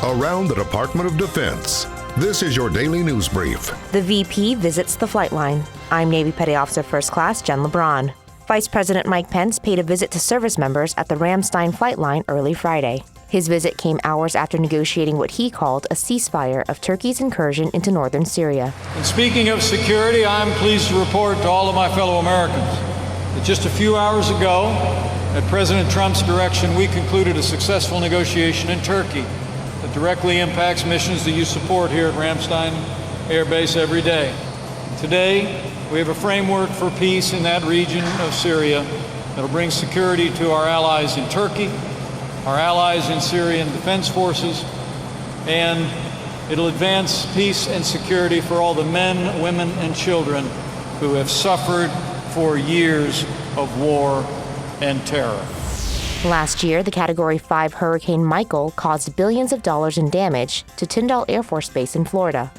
around the Department of Defense. This is your daily news brief. The VP visits the flight line. I'm Navy Petty Officer First Class Jen LeBron. Vice President Mike Pence paid a visit to service members at the Ramstein flight line early Friday. His visit came hours after negotiating what he called a ceasefire of Turkey's incursion into northern Syria. And speaking of security, I'm pleased to report to all of my fellow Americans that just a few hours ago, at President Trump's direction, we concluded a successful negotiation in Turkey that directly impacts missions that you support here at Ramstein Air Base every day. Today, we have a framework for peace in that region of Syria that will bring security to our allies in Turkey, our allies in Syrian defense forces, and it'll advance peace and security for all the men, women, and children who have suffered for years of war and terror. Last year, the Category 5 Hurricane Michael caused billions of dollars in damage to Tyndall Air Force Base in Florida.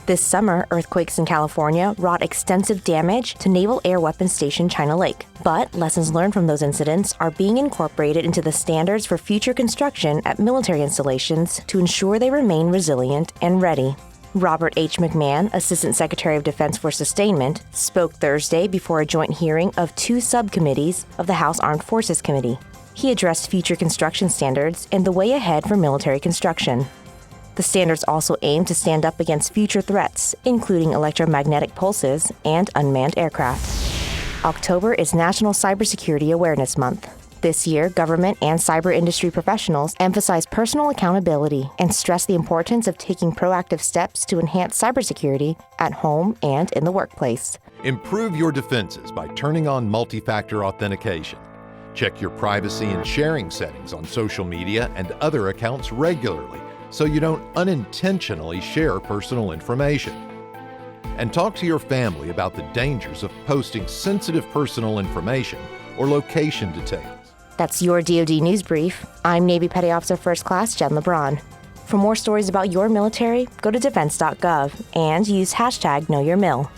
This summer, earthquakes in California wrought extensive damage to Naval Air Weapons Station China Lake. But lessons learned from those incidents are being incorporated into the standards for future construction at military installations to ensure they remain resilient and ready. Robert H. McMahon, Assistant Secretary of Defense for Sustainment, spoke Thursday before a joint hearing of two subcommittees of the House Armed Forces Committee. He addressed future construction standards and the way ahead for military construction. The standards also aim to stand up against future threats, including electromagnetic pulses and unmanned aircraft. October is National Cybersecurity Awareness Month. This year, government and cyber industry professionals emphasize personal accountability and stress the importance of taking proactive steps to enhance cybersecurity at home and in the workplace. Improve your defenses by turning on multi-factor authentication. Check your privacy and sharing settings on social media and other accounts regularly so you don't unintentionally share personal information. And talk to your family about the dangers of posting sensitive personal information or location details. That's your DoD News Brief. I'm Navy Petty Officer First Class Jen LeBron. For more stories about your military, go to defense.gov and use #KnowYourMil.